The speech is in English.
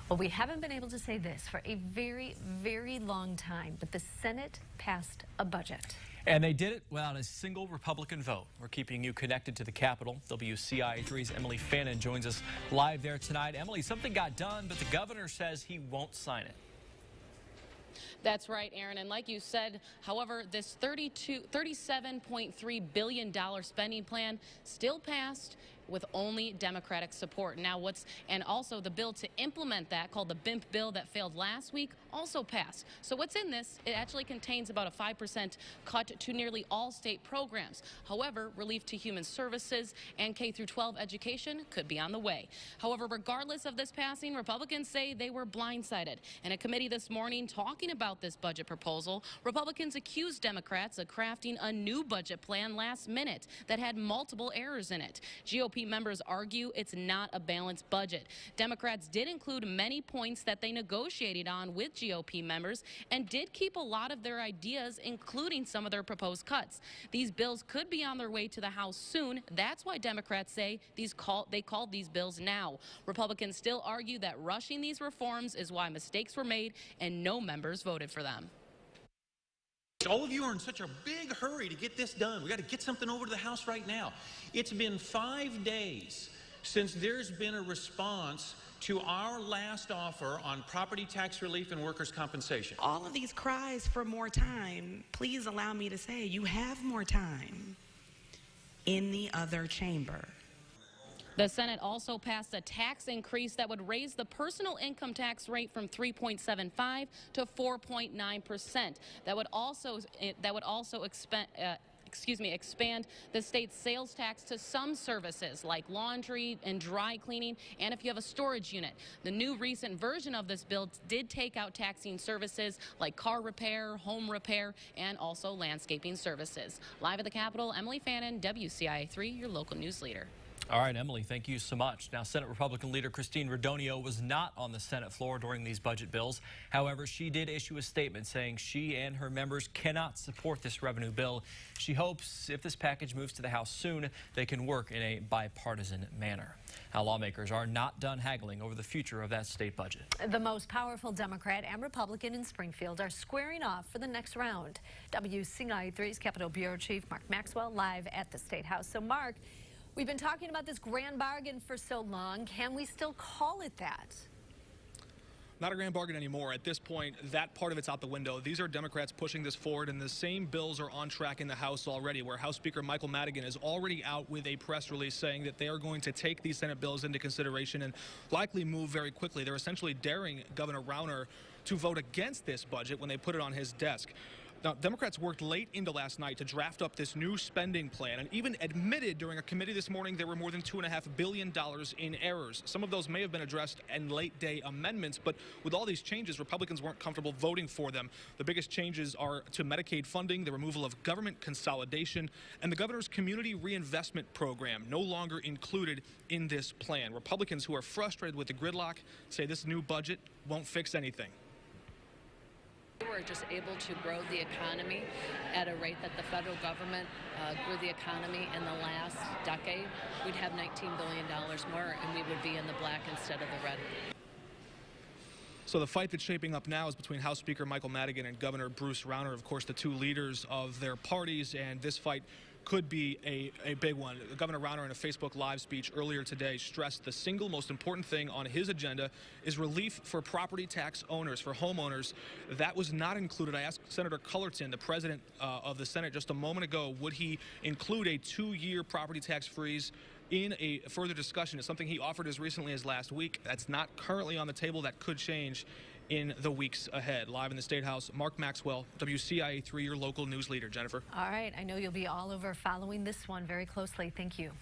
Well, we haven't been able to say this for a very, very long time, but the Senate passed a budget. And they did it without a single Republican vote. We're keeping you connected to the Capitol. WCIA3's Emily Fannon joins us live there tonight. Emily, something got done, but the governor says he won't sign it. That's right, Aaron. And like you said, however, this $37.3 billion spending plan still passed with only Democratic support. Now and also the bill to implement that, called the BIMP bill that failed last week, also passed. So what's in this? It actually contains about a 5% cut to nearly all state programs. However, relief to human services and K-12 education could be on the way. However, regardless of this passing, Republicans say they were blindsided. In a committee this morning talking about this budget proposal, Republicans accused Democrats of crafting a new budget plan last minute that had multiple errors in it. GOP members argue it's not a balanced budget. Democrats did include many points that they negotiated on with GOP members and did keep a lot of their ideas, including some of their proposed cuts. These bills could be on their way to the House soon. That's why Democrats say they called these bills now. Republicans still argue that rushing these reforms is why mistakes were made and no members voted for them. All of you are in such a big hurry to get this done. We got to get something over to the House right now. It's been 5 days since there's been a response to our last offer on property tax relief and workers' compensation. All of these cries for more time, please allow me to say you have more time in the other chamber. The Senate also passed a tax increase that would raise the personal income tax rate from 3.75 to 4.9%. That would also expand the state's sales tax to some services like laundry and dry cleaning, and if you have a storage unit. The new recent version of this bill did take out taxing services like car repair, home repair, and also landscaping services. Live at the Capitol, Emily Fannon, WCIA3, your local news leader. All right, Emily, thank you so much. Now, Senate Republican leader Christine Radonio was not on the Senate floor during these budget bills. However, she did issue a statement saying she and her members cannot support this revenue bill. She hopes if this package moves to the House soon, they can work in a bipartisan manner. Now, lawmakers are not done haggling over the future of that state budget. The most powerful Democrat and Republican in Springfield are squaring off for the next round. WCIA3's Capitol Bureau Chief Mark Maxwell live at the State House. So, Mark, we've been talking about this grand bargain for so long. Can we still call it that? Not a grand bargain anymore. At this point, that part of it's out the window. These are Democrats pushing this forward, and the same bills are on track in the House already, where House Speaker Michael Madigan is already out with a press release saying that they are going to take these Senate bills into consideration and likely move very quickly. They're essentially daring Governor Rauner to vote against this budget when they put it on his desk. Now, Democrats worked late into last night to draft up this new spending plan and even admitted during a committee this morning there were more than $2.5 billion in errors. Some of those may have been addressed in late-day amendments, but with all these changes, Republicans weren't comfortable voting for them. The biggest changes are to Medicaid funding, the removal of government consolidation, and the governor's community reinvestment program, no longer included in this plan. Republicans who are frustrated with the gridlock say this new budget won't fix anything. We were just able to grow the economy at a rate that the federal government grew the economy in the last decade. We'd have $19 billion more, and we would be in the black instead of the red. So the fight that's shaping up now is between House Speaker Michael Madigan and Governor Bruce Rauner, of course, the two leaders of their parties, and this fight could be a big one. Governor Rauner, in a Facebook Live speech earlier today, stressed the single most important thing on his agenda is relief for property tax owners, for homeowners. That was not included. I asked Senator Cullerton, the president of the Senate, just a moment ago, would he include a 2-year property tax freeze in a further discussion. It's something he offered as recently as last week. That's not currently on the table. That could change in the weeks ahead. Live in the State House, Mark Maxwell, WCIA3, your local news leader. Jennifer. All right. I know you'll be all over following this one very closely. Thank you.